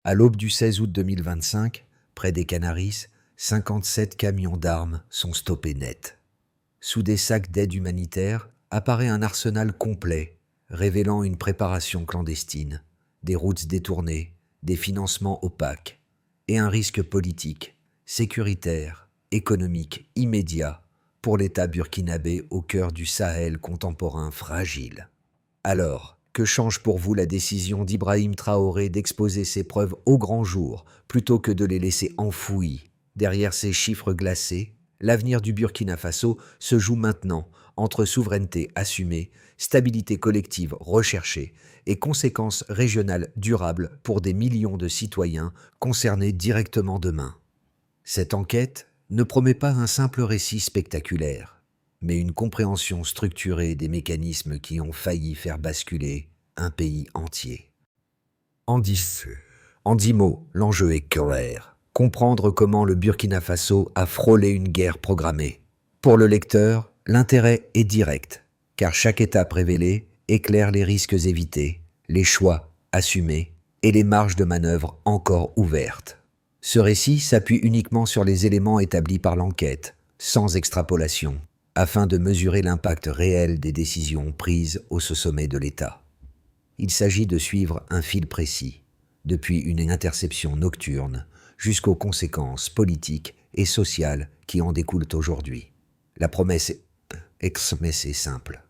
À l'aube du 16 août 2025, près des Canaries, 57 camions d'armes sont stoppés net. Sous des sacs d'aide humanitaire apparaît un arsenal complet, révélant une préparation clandestine, des routes détournées, des financements opaques et un risque politique, sécuritaire, économique immédiat pour l'État burkinabé au cœur du Sahel contemporain fragile. Alors, que change pour vous la décision d'Ibrahim Traoré d'exposer ses preuves au grand jour plutôt que de les laisser enfouies derrière ces chiffres glacés? L'avenir du Burkina Faso se joue maintenant entre souveraineté assumée, stabilité collective recherchée et conséquences régionales durables pour des millions de citoyens concernés directement demain. Cette enquête ne promet pas un simple récit spectaculaire, mais une compréhension structurée des mécanismes qui ont failli faire basculer un pays entier. En 10 mots, l'enjeu est clair. Comprendre comment le Burkina Faso a frôlé une guerre programmée. Pour le lecteur, l'intérêt est direct, car chaque étape révélée éclaire les risques évités, les choix assumés et les marges de manœuvre encore ouvertes. Ce récit s'appuie uniquement sur les éléments établis par l'enquête, sans extrapolation, afin de mesurer l'impact réel des décisions prises au sommet de l'État. Il s'agit de suivre un fil précis, depuis une interception nocturne jusqu'aux conséquences politiques et sociales qui en découlent aujourd'hui. La promesse est simple.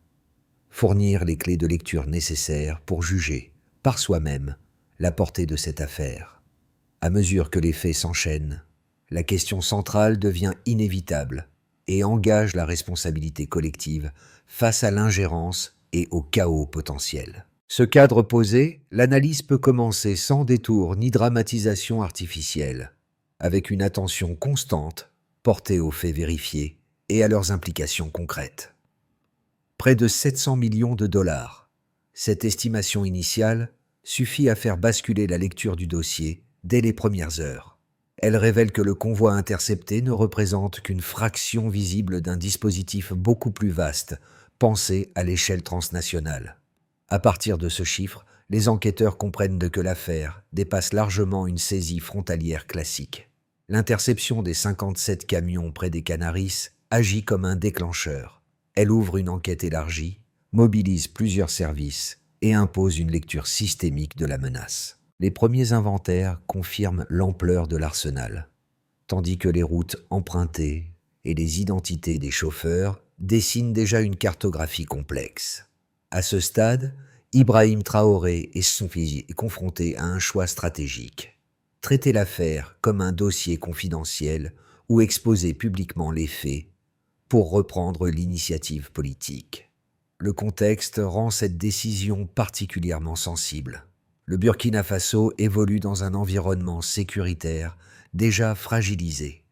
Fournir les clés de lecture nécessaires pour juger, par soi-même, la portée de cette affaire. À mesure que les faits s'enchaînent, la question centrale devient inévitable et engage la responsabilité collective face à l'ingérence et au chaos potentiel. Ce cadre posé, l'analyse peut commencer sans détour ni dramatisation artificielle, avec une attention constante portée aux faits vérifiés et à leurs implications concrètes. Près de 700 millions de dollars. Cette estimation initiale suffit à faire basculer la lecture du dossier dès les premières heures. Elle révèle que le convoi intercepté ne représente qu'une fraction visible d'un dispositif beaucoup plus vaste, pensé à l'échelle transnationale. À partir de ce chiffre, les enquêteurs comprennent que l'affaire dépasse largement une saisie frontalière classique. L'interception des 57 camions près des Canaries agit comme un déclencheur. Elle ouvre une enquête élargie, mobilise plusieurs services et impose une lecture systémique de la menace. Les premiers inventaires confirment l'ampleur de l'arsenal, tandis que les routes empruntées et les identités des chauffeurs dessinent déjà une cartographie complexe. À ce stade, Ibrahim Traoré et son fils est confronté à un choix stratégique. Traiter l'affaire comme un dossier confidentiel ou exposer publiquement les faits pour reprendre l'initiative politique. Le contexte rend cette décision particulièrement sensible. Le Burkina Faso évolue dans un environnement sécuritaire déjà fragilisé,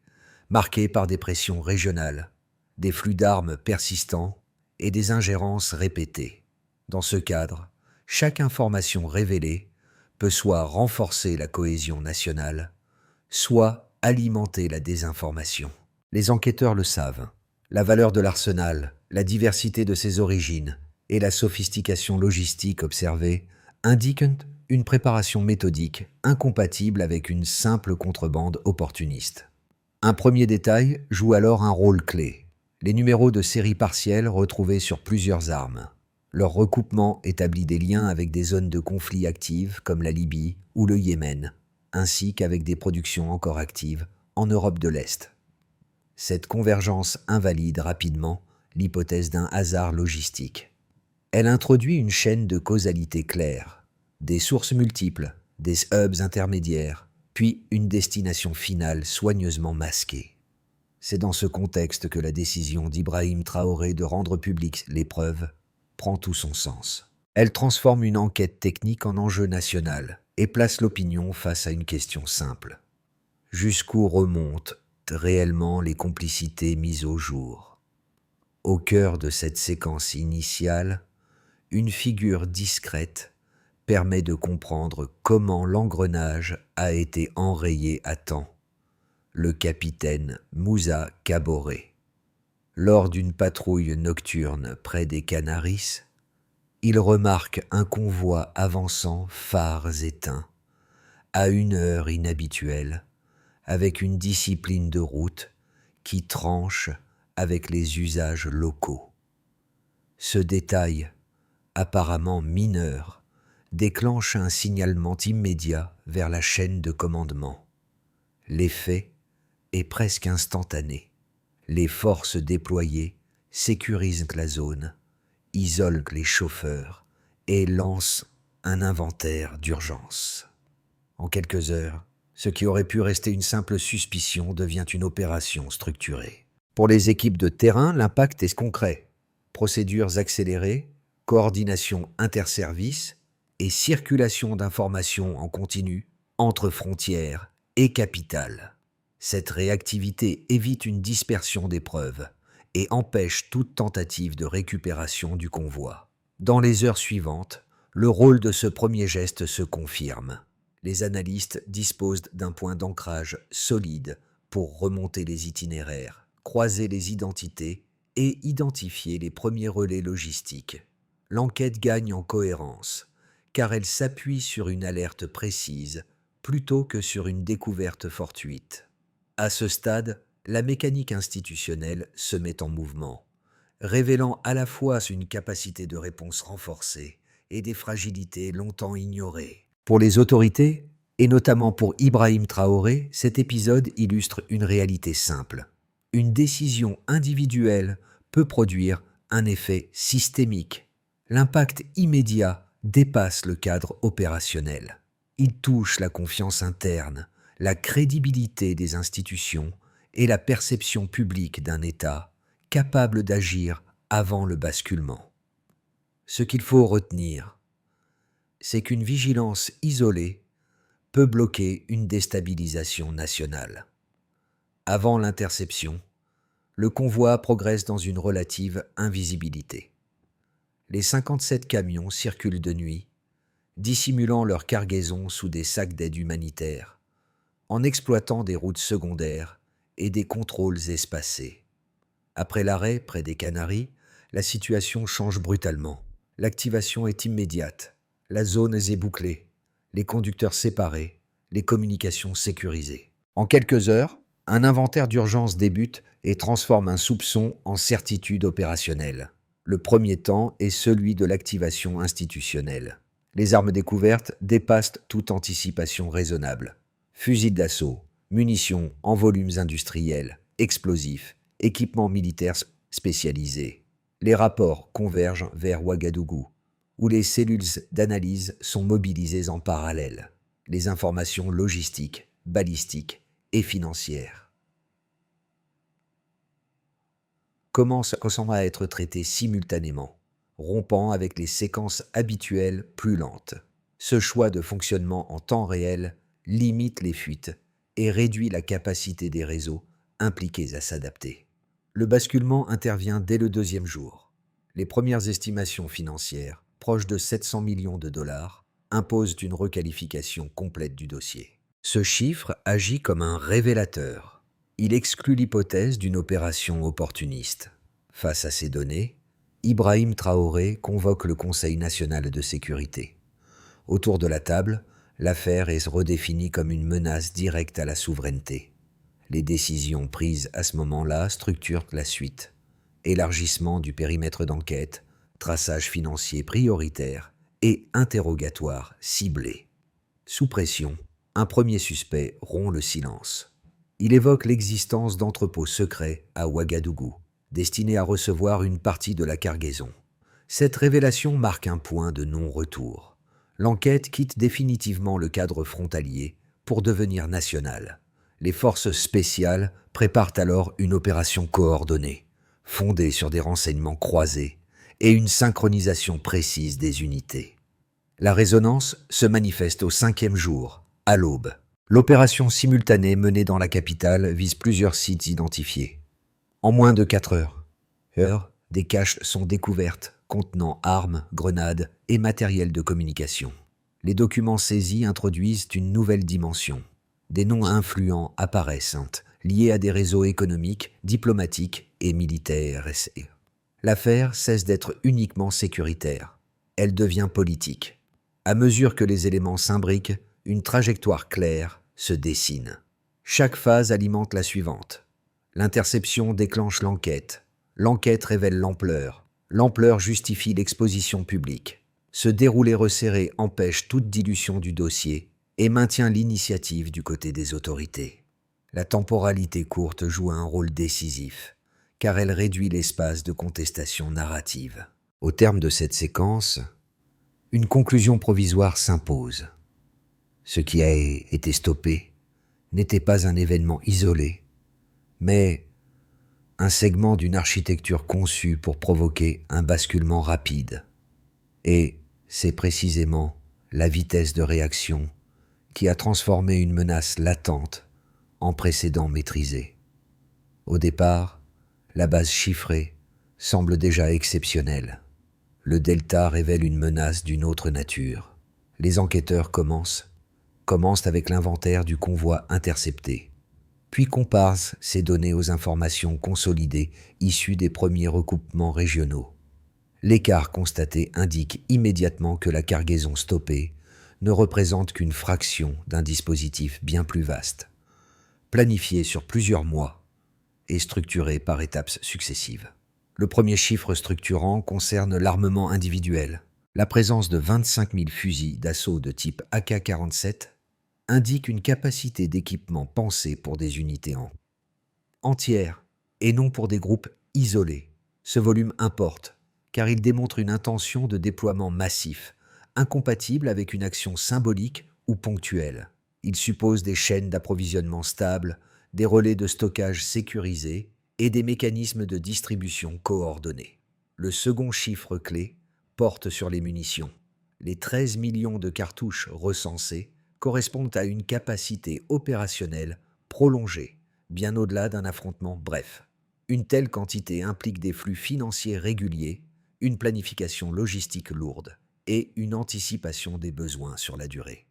marqué par des pressions régionales, des flux d'armes persistants et des ingérences répétées. Dans ce cadre, chaque information révélée peut soit renforcer la cohésion nationale, soit alimenter la désinformation. Les enquêteurs le savent. La valeur de l'arsenal, la diversité de ses origines et la sophistication logistique observée indiquent une préparation méthodique incompatible avec une simple contrebande opportuniste. Un premier détail joue alors un rôle clé. Les numéros de série partiels retrouvés sur plusieurs armes. Leur recoupement établit des liens avec des zones de conflit actives comme la Libye ou le Yémen, ainsi qu'avec des productions encore actives en Europe de l'Est. Cette convergence invalide rapidement l'hypothèse d'un hasard logistique. Elle introduit une chaîne de causalité claire, des sources multiples, des hubs intermédiaires, puis une destination finale soigneusement masquée. C'est dans ce contexte que la décision d'Ibrahim Traoré de rendre publiques les preuves prend tout son sens. Elle transforme une enquête technique en enjeu national et place l'opinion face à une question simple. Jusqu'où remontent réellement les complicités mises au jour? Au cœur de cette séquence initiale, une figure discrète permet de comprendre comment l'engrenage a été enrayé à temps. Le capitaine Moussa Kaboré. Lors d'une patrouille nocturne près des Canaries, il remarque un convoi avançant phares éteints, à une heure inhabituelle, avec une discipline de route qui tranche avec les usages locaux. Ce détail, apparemment mineur, déclenche un signalement immédiat vers la chaîne de commandement. L'effet est presque instantané. Les forces déployées sécurisent la zone, isolent les chauffeurs et lancent un inventaire d'urgence. En quelques heures, ce qui aurait pu rester une simple suspicion devient une opération structurée. Pour les équipes de terrain, l'impact est concret. Procédures accélérées, coordination interservices et circulation d'informations en continu entre frontières et capitales. Cette réactivité évite une dispersion des preuves et empêche toute tentative de récupération du convoi. Dans les heures suivantes, le rôle de ce premier geste se confirme. Les analystes disposent d'un point d'ancrage solide pour remonter les itinéraires, croiser les identités et identifier les premiers relais logistiques. L'enquête gagne en cohérence, car elle s'appuie sur une alerte précise plutôt que sur une découverte fortuite. À ce stade, la mécanique institutionnelle se met en mouvement, révélant à la fois une capacité de réponse renforcée et des fragilités longtemps ignorées. Pour les autorités, et notamment pour Ibrahim Traoré, cet épisode illustre une réalité simple. Une décision individuelle peut produire un effet systémique. L'impact immédiat dépasse le cadre opérationnel. Il touche la confiance interne, la crédibilité des institutions et la perception publique d'un État capable d'agir avant le basculement. Ce qu'il faut retenir, c'est qu'une vigilance isolée peut bloquer une déstabilisation nationale. Avant l'interception, le convoi progresse dans une relative invisibilité. Les 57 camions circulent de nuit, dissimulant leur cargaison sous des sacs d'aide humanitaire, en exploitant des routes secondaires et des contrôles espacés. Après l'arrêt près des Canaries, la situation change brutalement. L'activation est immédiate. La zone est bouclée, les conducteurs séparés, les communications sécurisées. En quelques heures, un inventaire d'urgence débute et transforme un soupçon en certitude opérationnelle. Le premier temps est celui de l'activation institutionnelle. Les armes découvertes dépassent toute anticipation raisonnable. Fusils d'assaut, munitions en volumes industriels, explosifs, équipements militaires spécialisés. Les rapports convergent vers Ouagadougou, où les cellules d'analyse sont mobilisées en parallèle, les informations logistiques, balistiques et financières commencent à être traitées simultanément, rompant avec les séquences habituelles plus lentes. Ce choix de fonctionnement en temps réel limite les fuites et réduit la capacité des réseaux impliqués à s'adapter. Le basculement intervient dès le deuxième jour. Les premières estimations financières, proches de 700 millions de dollars, imposent une requalification complète du dossier. Ce chiffre agit comme un révélateur. Il exclut l'hypothèse d'une opération opportuniste. Face à ces données, Ibrahim Traoré convoque le Conseil national de sécurité. Autour de la table, l'affaire est redéfinie comme une menace directe à la souveraineté. Les décisions prises à ce moment-là structurent la suite. Élargissement du périmètre d'enquête, traçage financier prioritaire et interrogatoire ciblé. Sous pression, un premier suspect rompt le silence. Il évoque l'existence d'entrepôts secrets à Ouagadougou, destinés à recevoir une partie de la cargaison. Cette révélation marque un point de non-retour. L'enquête quitte définitivement le cadre frontalier pour devenir nationale. Les forces spéciales préparent alors une opération coordonnée, fondée sur des renseignements croisés et une synchronisation précise des unités. La résonance se manifeste au 5e jour, à l'aube. L'opération simultanée menée dans la capitale vise plusieurs sites identifiés. En moins de 4 heures, des caches sont découvertes contenant armes, grenades et matériel de communication. Les documents saisis introduisent une nouvelle dimension. Des noms influents apparaissent, liés à des réseaux économiques, diplomatiques et militaires. L'affaire cesse d'être uniquement sécuritaire. Elle devient politique. À mesure que les éléments s'imbriquent, une trajectoire claire se dessine. Chaque phase alimente la suivante. L'interception déclenche l'enquête. L'enquête révèle l'ampleur. L'ampleur justifie l'exposition publique. Ce déroulé resserré empêche toute dilution du dossier et maintient l'initiative du côté des autorités. La temporalité courte joue un rôle décisif, car elle réduit l'espace de contestation narrative. Au terme de cette séquence, une conclusion provisoire s'impose. Ce qui a été stoppé n'était pas un événement isolé, mais un segment d'une architecture conçue pour provoquer un basculement rapide. Et c'est précisément la vitesse de réaction qui a transformé une menace latente en précédent maîtrisé. Au départ, la base chiffrée semble déjà exceptionnelle. Le delta révèle une menace d'une autre nature. Les enquêteurs commencent avec l'inventaire du convoi intercepté, puis comparent ces données aux informations consolidées issues des premiers recoupements régionaux. L'écart constaté indique immédiatement que la cargaison stoppée ne représente qu'une fraction d'un dispositif bien plus vaste, planifié sur plusieurs mois et structuré par étapes successives. Le premier chiffre structurant concerne l'armement individuel. La présence de 25 000 fusils d'assaut de type AK-47 indique une capacité d'équipement pensée pour des unités entières et non pour des groupes isolés. Ce volume importe, car il démontre une intention de déploiement massif, incompatible avec une action symbolique ou ponctuelle. Il suppose des chaînes d'approvisionnement stables, des relais de stockage sécurisés et des mécanismes de distribution coordonnés. Le second chiffre clé porte sur les munitions. Les 13 millions de cartouches recensées correspondent à une capacité opérationnelle prolongée, bien au-delà d'un affrontement bref. Une telle quantité implique des flux financiers réguliers, une planification logistique lourde et une anticipation des besoins sur la durée.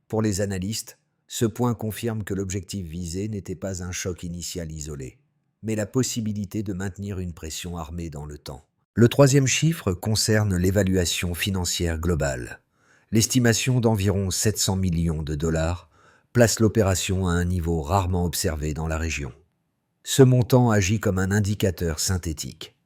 Pour les analystes, ce point confirme que l'objectif visé n'était pas un choc initial isolé, mais la possibilité de maintenir une pression armée dans le temps. Le troisième chiffre concerne l'évaluation financière globale. L'estimation d'environ 700 millions de dollars place l'opération à un niveau rarement observé dans la région. Ce montant agit comme un indicateur synthétique.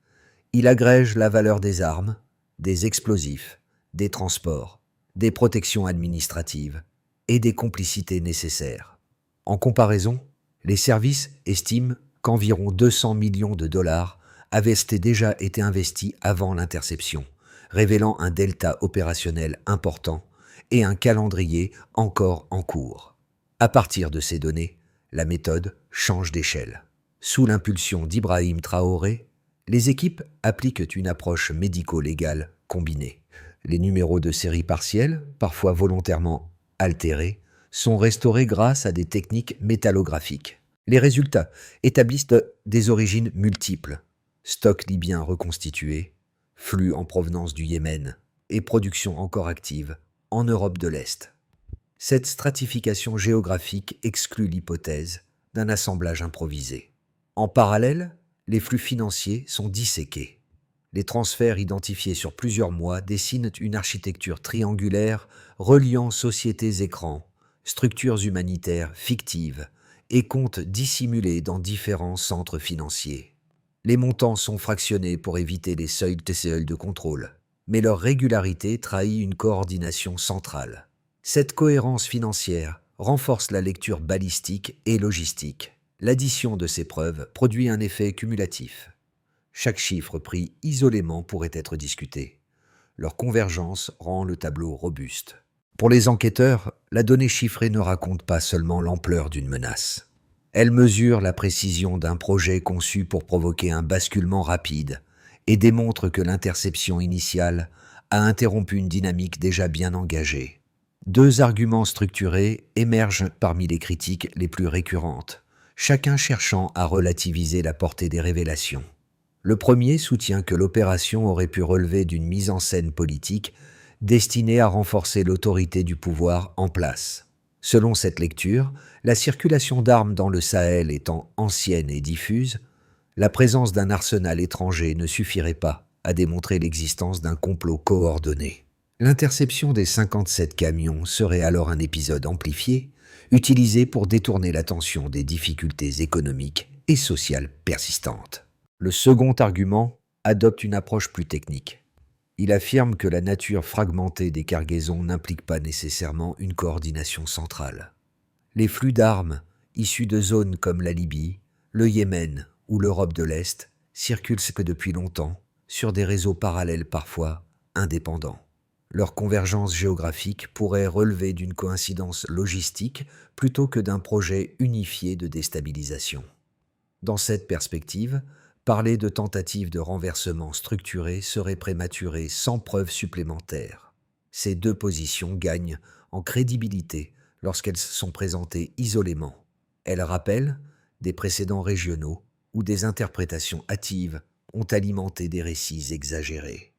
Il agrège la valeur des armes, des explosifs, des transports, des protections administratives et des complicités nécessaires. En comparaison, les services estiment qu'environ 200 millions de dollars avaient déjà été investis avant l'interception, révélant un delta opérationnel important et un calendrier encore en cours. À partir de ces données, la méthode change d'échelle. Sous l'impulsion d'Ibrahim Traoré, les équipes appliquent une approche médico-légale combinée. Les numéros de série partiels, parfois volontairement altérés, sont restaurés grâce à des techniques métallographiques. Les résultats établissent des origines multiples. Stock libyen reconstitué, flux en provenance du Yémen et production encore active en Europe de l'Est. Cette stratification géographique exclut l'hypothèse d'un assemblage improvisé. En parallèle, les flux financiers sont disséqués. Les transferts identifiés sur plusieurs mois dessinent une architecture triangulaire reliant sociétés-écrans, structures humanitaires fictives et comptes dissimulés dans différents centres financiers. Les montants sont fractionnés pour éviter les seuils TCL de contrôle, mais leur régularité trahit une coordination centrale. Cette cohérence financière renforce la lecture balistique et logistique. L'addition de ces preuves produit un effet cumulatif. Chaque chiffre pris isolément pourrait être discuté. Leur convergence rend le tableau robuste. Pour les enquêteurs, la donnée chiffrée ne raconte pas seulement l'ampleur d'une menace. Elle mesure la précision d'un projet conçu pour provoquer un basculement rapide et démontre que l'interception initiale a interrompu une dynamique déjà bien engagée. Deux arguments structurés émergent parmi les critiques les plus récurrentes, chacun cherchant à relativiser la portée des révélations. Le premier soutient que l'opération aurait pu relever d'une mise en scène politique destinée à renforcer l'autorité du pouvoir en place. Selon cette lecture, la circulation d'armes dans le Sahel étant ancienne et diffuse, la présence d'un arsenal étranger ne suffirait pas à démontrer l'existence d'un complot coordonné. L'interception des 57 camions serait alors un épisode amplifié, utilisé pour détourner l'attention des difficultés économiques et sociales persistantes. Le second argument adopte une approche plus technique. Il affirme que la nature fragmentée des cargaisons n'implique pas nécessairement une coordination centrale. Les flux d'armes, issus de zones comme la Libye, le Yémen ou l'Europe de l'Est, circulent que depuis longtemps, sur des réseaux parallèles parfois indépendants. Leur convergence géographique pourrait relever d'une coïncidence logistique plutôt que d'un projet unifié de déstabilisation. Dans cette perspective, parler de tentative de renversement structuré serait prématuré sans preuve supplémentaire. Ces deux positions gagnent en crédibilité lorsqu'elles sont présentées isolément. Elles rappellent des précédents régionaux où des interprétations hâtives ont alimenté des récits exagérés.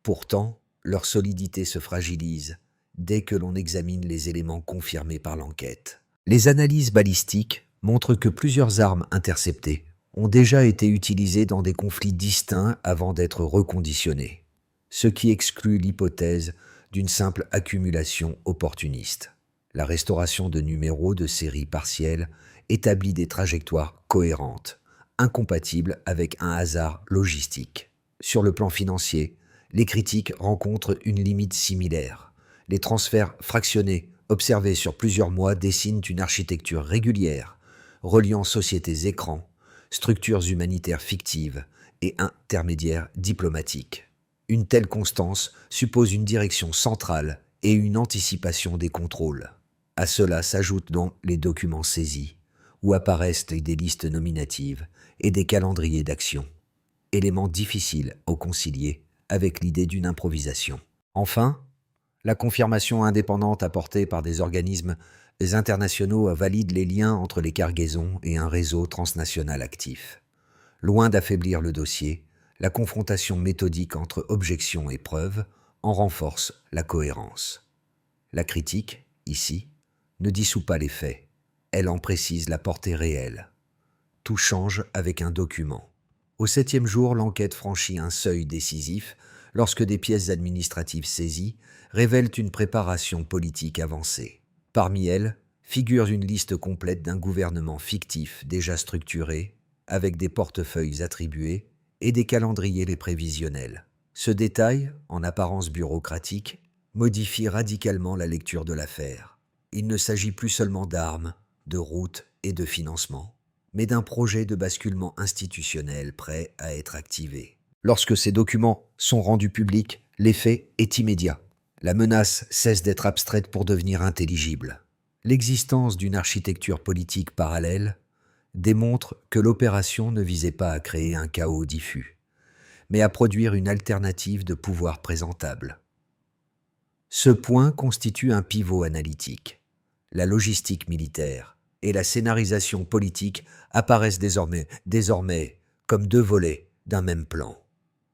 Pourtant, leur solidité se fragilise dès que l'on examine les éléments confirmés par l'enquête. Les analyses balistiques montrent que plusieurs armes interceptées ont déjà été utilisées dans des conflits distincts avant d'être reconditionnées, ce qui exclut l'hypothèse d'une simple accumulation opportuniste. La restauration de numéros de série partielle établit des trajectoires cohérentes, incompatibles avec un hasard logistique. Sur le plan financier, les critiques rencontrent une limite similaire. Les transferts fractionnés observés sur plusieurs mois dessinent une architecture régulière, reliant sociétés écrans, structures humanitaires fictives et intermédiaires diplomatiques. Une telle constance suppose une direction centrale et une anticipation des contrôles. À cela s'ajoutent donc les documents saisis, où apparaissent des listes nominatives et des calendriers d'action, éléments difficiles à concilier avec l'idée d'une improvisation. Enfin, la confirmation indépendante apportée par des organismes internationaux valide les liens entre les cargaisons et un réseau transnational actif. Loin d'affaiblir le dossier, la confrontation méthodique entre objections et preuves en renforce la cohérence. La critique, ici, ne dissout pas les faits, elle en précise la portée réelle. Tout change avec un document. Au 7e jour, l'enquête franchit un seuil décisif lorsque des pièces administratives saisies révèlent une préparation politique avancée. Parmi elles, figure une liste complète d'un gouvernement fictif déjà structuré, avec des portefeuilles attribués et des calendriers prévisionnels. Ce détail, en apparence bureaucratique, modifie radicalement la lecture de l'affaire. Il ne s'agit plus seulement d'armes, de routes et de financement, mais d'un projet de basculement institutionnel prêt à être activé. Lorsque ces documents sont rendus publics, l'effet est immédiat. La menace cesse d'être abstraite pour devenir intelligible. L'existence d'une architecture politique parallèle démontre que l'opération ne visait pas à créer un chaos diffus, mais à produire une alternative de pouvoir présentable. Ce point constitue un pivot analytique. La logistique militaire et la scénarisation politique apparaissent désormais comme deux volets d'un même plan.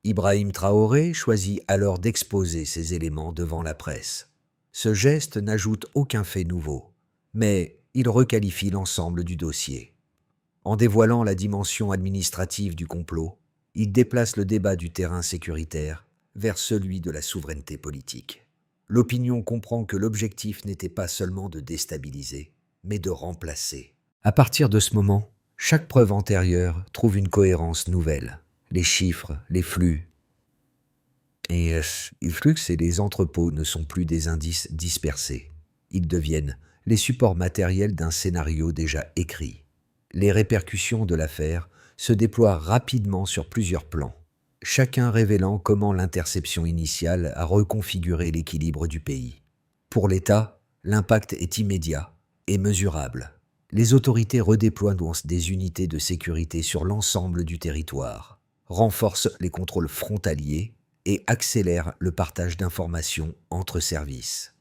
Ibrahim Traoré choisit alors d'exposer ces éléments devant la presse. Ce geste n'ajoute aucun fait nouveau, mais il requalifie l'ensemble du dossier. En dévoilant la dimension administrative du complot, il déplace le débat du terrain sécuritaire vers celui de la souveraineté politique. L'opinion comprend que l'objectif n'était pas seulement de déstabiliser, mais de remplacer. À partir de ce moment, chaque preuve antérieure trouve une cohérence nouvelle. Les chiffres, les flux. Et les flux et les entrepôts ne sont plus des indices dispersés. Ils deviennent les supports matériels d'un scénario déjà écrit. Les répercussions de l'affaire se déploient rapidement sur plusieurs plans, chacun révélant comment l'interception initiale a reconfiguré l'équilibre du pays. Pour l'État, l'impact est immédiat et mesurable. Les autorités redéploient des unités de sécurité sur l'ensemble du territoire, renforcent les contrôles frontaliers et accélèrent le partage d'informations entre services.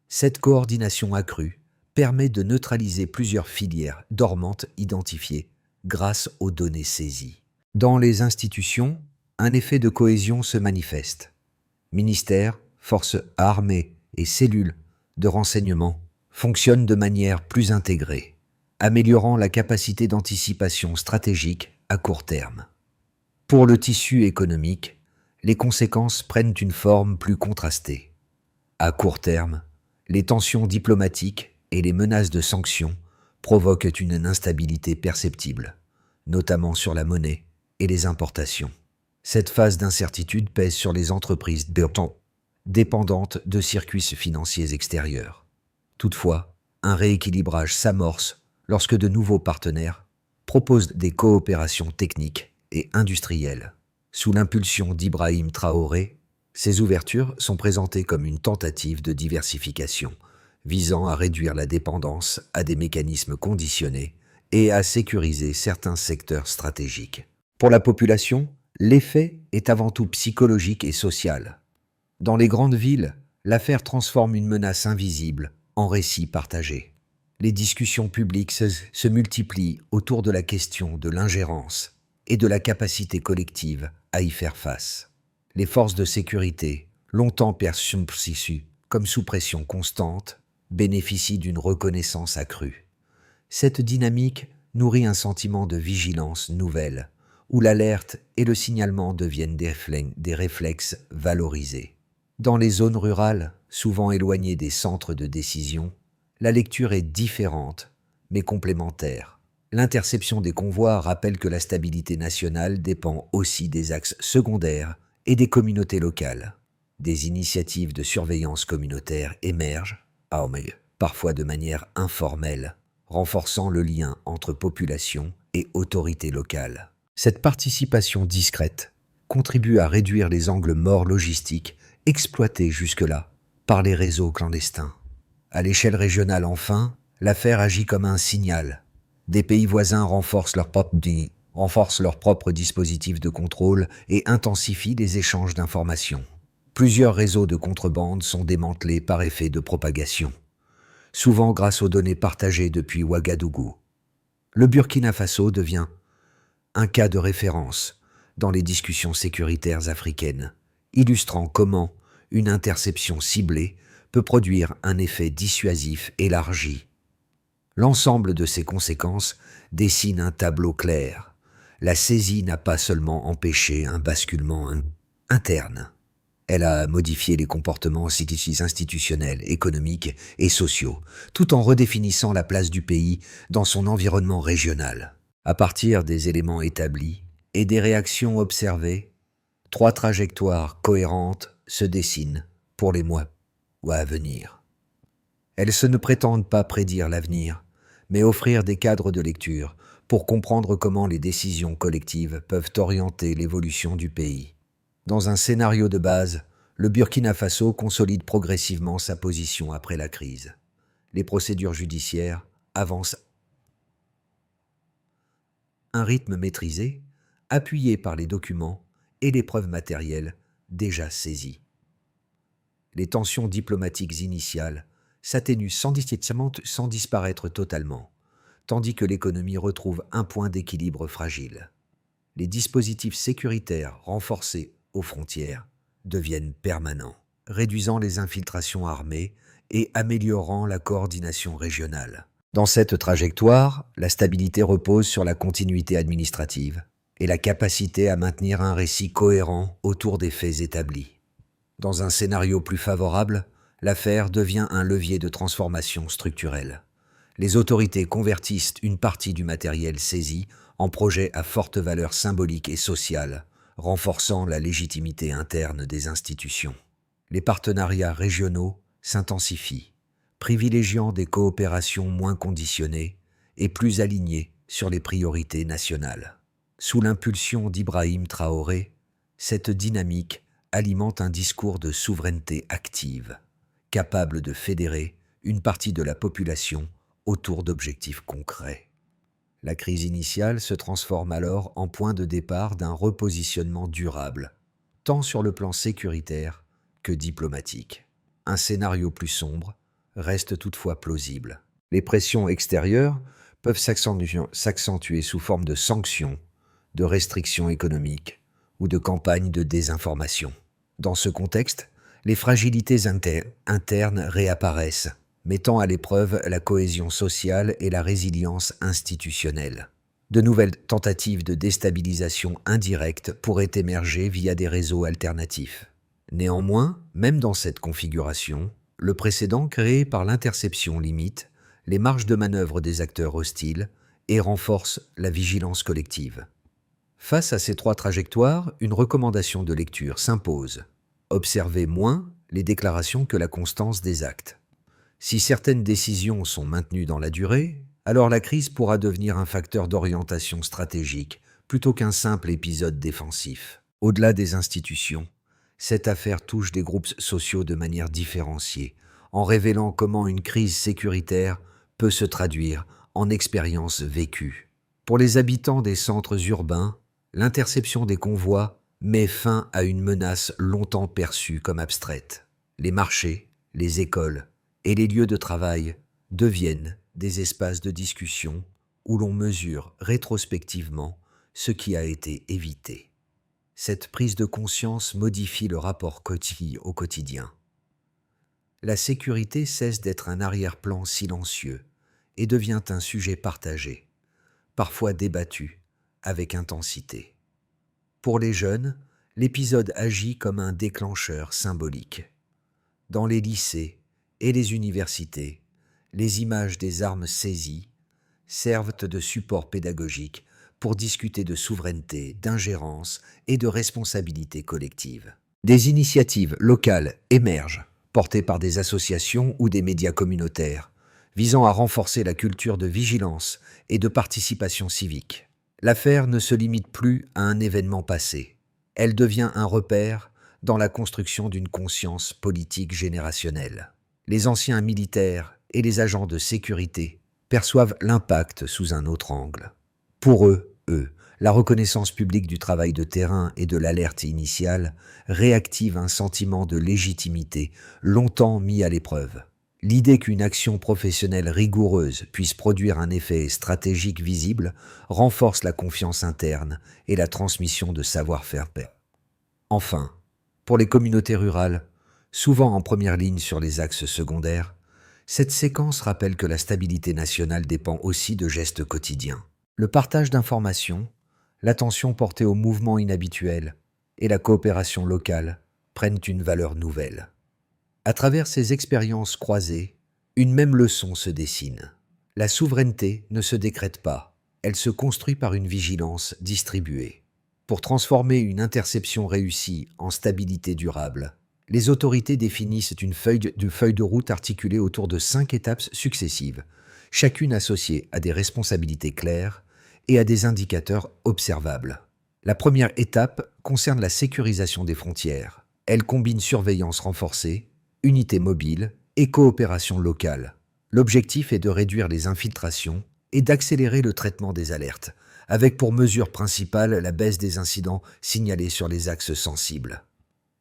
Cette coordination accrue permet de neutraliser plusieurs filières dormantes identifiées grâce aux données saisies. Dans les institutions, un effet de cohésion se manifeste. Ministères, forces armées et cellules de renseignement fonctionnent de manière plus intégrée, améliorant la capacité d'anticipation stratégique à court terme. Pour le tissu économique, les conséquences prennent une forme plus contrastée. À court terme, les tensions diplomatiques et les menaces de sanctions provoquent une instabilité perceptible, notamment sur la monnaie et les importations. Cette phase d'incertitude pèse sur les entreprises dépendantes de circuits financiers extérieurs. Toutefois, un rééquilibrage s'amorce lorsque de nouveaux partenaires proposent des coopérations techniques et industrielles. Sous l'impulsion d'Ibrahim Traoré, ces ouvertures sont présentées comme une tentative de diversification, visant à réduire la dépendance à des mécanismes conditionnés et à sécuriser certains secteurs stratégiques. Pour la population, l'effet est avant tout psychologique et social. Dans les grandes villes, l'affaire transforme une menace invisible en récit partagé. Les discussions publiques se multiplient autour de la question de l'ingérence et de la capacité collective à y faire face. Les forces de sécurité, longtemps perçues comme sous pression constante, bénéficient d'une reconnaissance accrue. Cette dynamique nourrit un sentiment de vigilance nouvelle, où l'alerte et le signalement deviennent des réflexes valorisés. Dans les zones rurales, souvent éloignées des centres de décision, la lecture est différente, mais complémentaire. L'interception des convois rappelle que la stabilité nationale dépend aussi des axes secondaires et des communautés locales. Des initiatives de surveillance communautaire émergent, parfois de manière informelle, renforçant le lien entre population et autorités locales. Cette participation discrète contribue à réduire les angles morts logistiques exploités jusque-là par les réseaux clandestins. À l'échelle régionale enfin, l'affaire agit comme un signal. Des pays voisins renforcent leurs propres dispositifs de contrôle et intensifient les échanges d'informations. Plusieurs réseaux de contrebande sont démantelés par effet de propagation, souvent grâce aux données partagées depuis Ouagadougou. Le Burkina Faso devient un cas de référence dans les discussions sécuritaires africaines, illustrant comment une interception ciblée peut produire un effet dissuasif élargi. L'ensemble de ces conséquences dessine un tableau clair. La saisie n'a pas seulement empêché un basculement interne, elle a modifié les comportements institutionnels, économiques et sociaux, tout en redéfinissant la place du pays dans son environnement régional. À partir des éléments établis et des réactions observées, 3 trajectoires cohérentes se dessinent pour les mois à venir. Elles ne prétendent pas prédire l'avenir, mais offrir des cadres de lecture pour comprendre comment les décisions collectives peuvent orienter l'évolution du pays. Dans un scénario de base, le Burkina Faso consolide progressivement sa position après la crise. Les procédures judiciaires avancent à un rythme maîtrisé, appuyé par les documents et les preuves matérielles déjà saisies. Les tensions diplomatiques initiales s'atténuent sans disparaître totalement, tandis que l'économie retrouve un point d'équilibre fragile. Les dispositifs sécuritaires renforcés aux frontières deviennent permanents, réduisant les infiltrations armées et améliorant la coordination régionale. Dans cette trajectoire, la stabilité repose sur la continuité administrative et la capacité à maintenir un récit cohérent autour des faits établis. Dans un scénario plus favorable, l'affaire devient un levier de transformation structurelle. Les autorités convertissent une partie du matériel saisi en projets à forte valeur symbolique et sociale, renforçant la légitimité interne des institutions. Les partenariats régionaux s'intensifient, privilégiant des coopérations moins conditionnées et plus alignées sur les priorités nationales. Sous l'impulsion d'Ibrahim Traoré, cette dynamique alimente un discours de souveraineté active, capable de fédérer une partie de la population autour d'objectifs concrets. La crise initiale se transforme alors en point de départ d'un repositionnement durable, tant sur le plan sécuritaire que diplomatique. Un scénario plus sombre reste toutefois plausible. Les pressions extérieures peuvent s'accentuer sous forme de sanctions, de restrictions économiques ou de campagnes de désinformation. Dans ce contexte, les fragilités internes réapparaissent, mettant à l'épreuve la cohésion sociale et la résilience institutionnelle. De nouvelles tentatives de déstabilisation indirecte pourraient émerger via des réseaux alternatifs. Néanmoins, même dans cette configuration, le précédent créé par l'interception limite les marges de manœuvre des acteurs hostiles et renforce la vigilance collective. Face à ces trois trajectoires, une recommandation de lecture s'impose. Observez moins les déclarations que la constance des actes. Si certaines décisions sont maintenues dans la durée, alors la crise pourra devenir un facteur d'orientation stratégique plutôt qu'un simple épisode défensif. Au-delà des institutions, cette affaire touche des groupes sociaux de manière différenciée, en révélant comment une crise sécuritaire peut se traduire en expériences vécues. Pour les habitants des centres urbains, l'interception des convois met fin à une menace longtemps perçue comme abstraite. Les marchés, les écoles et les lieux de travail deviennent des espaces de discussion où l'on mesure rétrospectivement ce qui a été évité. Cette prise de conscience modifie le rapport au quotidien. La sécurité cesse d'être un arrière-plan silencieux et devient un sujet partagé, parfois débattu avec intensité. Pour les jeunes, l'épisode agit comme un déclencheur symbolique. Dans les lycées et les universités, les images des armes saisies servent de support pédagogique pour discuter de souveraineté, d'ingérence et de responsabilité collective. Des initiatives locales émergent, portées par des associations ou des médias communautaires, visant à renforcer la culture de vigilance et de participation civique. L'affaire ne se limite plus à un événement passé. Elle devient un repère dans la construction d'une conscience politique générationnelle. Les anciens militaires et les agents de sécurité perçoivent l'impact sous un autre angle. Pour eux, la reconnaissance publique du travail de terrain et de l'alerte initiale réactive un sentiment de légitimité longtemps mis à l'épreuve. L'idée qu'une action professionnelle rigoureuse puisse produire un effet stratégique visible renforce la confiance interne et la transmission de savoir-faire. Enfin, pour les communautés rurales, souvent en première ligne sur les axes secondaires, cette séquence rappelle que la stabilité nationale dépend aussi de gestes quotidiens. Le partage d'informations, l'attention portée aux mouvements inhabituels et la coopération locale prennent une valeur nouvelle. À travers ces expériences croisées, une même leçon se dessine. La souveraineté ne se décrète pas, elle se construit par une vigilance distribuée. Pour transformer une interception réussie en stabilité durable, les autorités définissent une feuille de route articulée autour de 5 étapes successives, chacune associée à des responsabilités claires et à des indicateurs observables. La première étape concerne la sécurisation des frontières. Elle combine surveillance renforcée, unité mobile et coopération locale. L'objectif est de réduire les infiltrations et d'accélérer le traitement des alertes, avec pour mesure principale la baisse des incidents signalés sur les axes sensibles.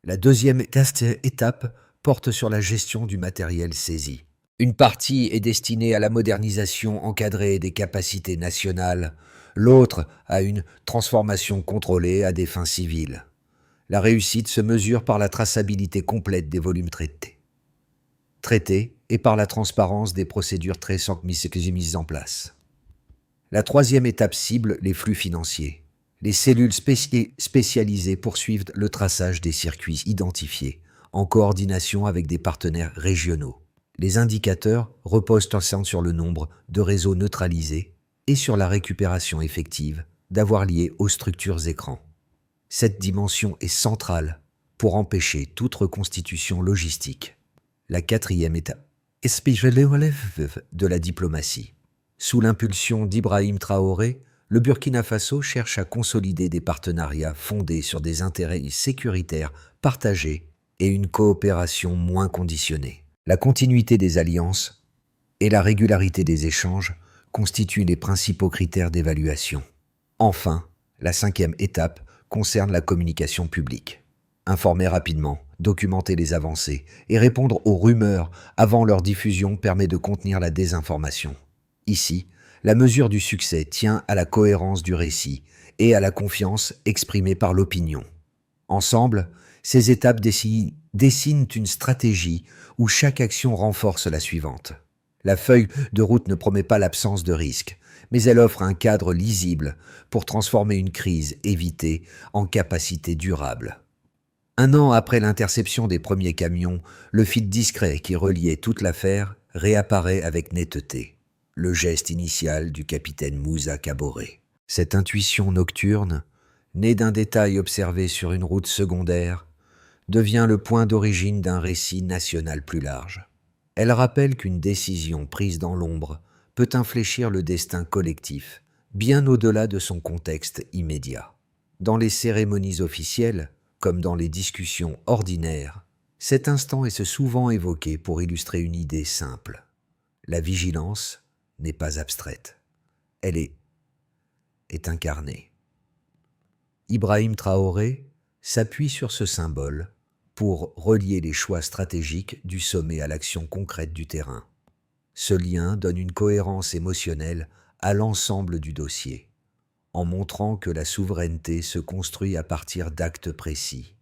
La deuxième étape porte sur la gestion du matériel saisi. Une partie est destinée à la modernisation encadrée des capacités nationales, l'autre à une transformation contrôlée à des fins civiles. La réussite se mesure par la traçabilité complète des volumes traités et par la transparence des procédures mises en place. La troisième étape cible les flux financiers. Les cellules spécialisées poursuivent le traçage des circuits identifiés, en coordination avec des partenaires régionaux. Les indicateurs reposent ensemble sur le nombre de réseaux neutralisés et sur la récupération effective d'avoirs liés aux structures écrans. Cette dimension est centrale pour empêcher toute reconstitution logistique. La quatrième étape de la diplomatie. Sous l'impulsion d'Ibrahim Traoré, le Burkina Faso cherche à consolider des partenariats fondés sur des intérêts sécuritaires partagés et une coopération moins conditionnée. La continuité des alliances et la régularité des échanges constituent les principaux critères d'évaluation. Enfin, la cinquième étape concerne la communication publique. Informer rapidement, documenter les avancées et répondre aux rumeurs avant leur diffusion permet de contenir la désinformation. Ici, la mesure du succès tient à la cohérence du récit et à la confiance exprimée par l'opinion. Ensemble, ces étapes dessinent une stratégie où chaque action renforce la suivante. La feuille de route ne promet pas l'absence de risque, mais elle offre un cadre lisible pour transformer une crise évitée en capacité durable. Un an après l'interception des premiers camions, le fil discret qui reliait toute l'affaire réapparaît avec netteté. Le geste initial du capitaine Moussa Kaboré. Cette intuition nocturne, née d'un détail observé sur une route secondaire, devient le point d'origine d'un récit national plus large. Elle rappelle qu'une décision prise dans l'ombre peut infléchir le destin collectif, bien au-delà de son contexte immédiat. Dans les cérémonies officielles, comme dans les discussions ordinaires, cet instant est souvent évoqué pour illustrer une idée simple. La vigilance n'est pas abstraite. Elle est incarnée. Ibrahim Traoré s'appuie sur ce symbole pour relier les choix stratégiques du sommet à l'action concrète du terrain. Ce lien donne une cohérence émotionnelle à l'ensemble du dossier, en montrant que la souveraineté se construit à partir d'actes précis,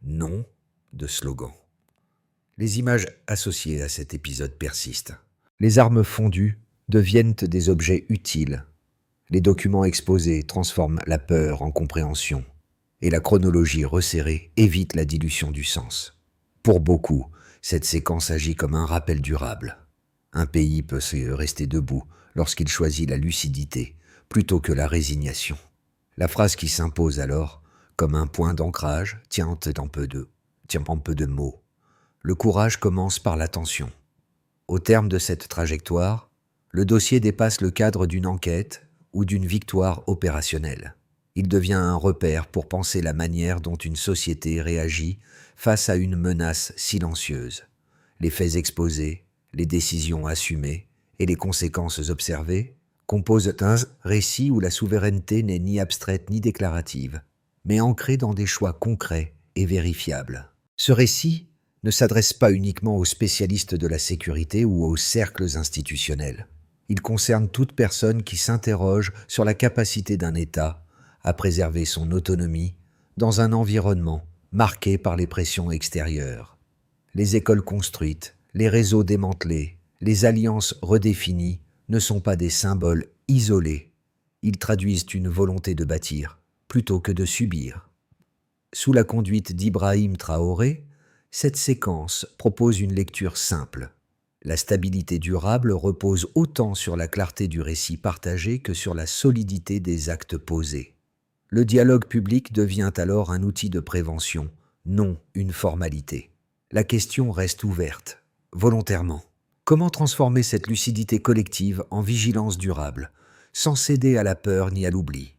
non de slogans. Les images associées à cet épisode persistent. Les armes fondues deviennent des objets utiles. Les documents exposés transforment la peur en compréhension, et la chronologie resserrée évite la dilution du sens. Pour beaucoup, cette séquence agit comme un rappel durable. Un pays peut rester debout lorsqu'il choisit la lucidité plutôt que la résignation. La phrase qui s'impose alors, comme un point d'ancrage, tient en peu de mots. Le courage commence par l'attention. Au terme de cette trajectoire, le dossier dépasse le cadre d'une enquête ou d'une victoire opérationnelle. Il devient un repère pour penser la manière dont une société réagit face à une menace silencieuse. Les faits exposés, les décisions assumées et les conséquences observées composent un récit où la souveraineté n'est ni abstraite ni déclarative, mais ancrée dans des choix concrets et vérifiables. Ce récit ne s'adresse pas uniquement aux spécialistes de la sécurité ou aux cercles institutionnels. Il concerne toute personne qui s'interroge sur la capacité d'un État à préserver son autonomie dans un environnement marqué par les pressions extérieures. Les écoles construites, les réseaux démantelés, les alliances redéfinies ne sont pas des symboles isolés. Ils traduisent une volonté de bâtir plutôt que de subir. Sous la conduite d'Ibrahim Traoré, cette séquence propose une lecture simple. La stabilité durable repose autant sur la clarté du récit partagé que sur la solidité des actes posés. Le dialogue public devient alors un outil de prévention, non une formalité. La question reste ouverte, volontairement. Comment transformer cette lucidité collective en vigilance durable, sans céder à la peur ni à l'oubli ?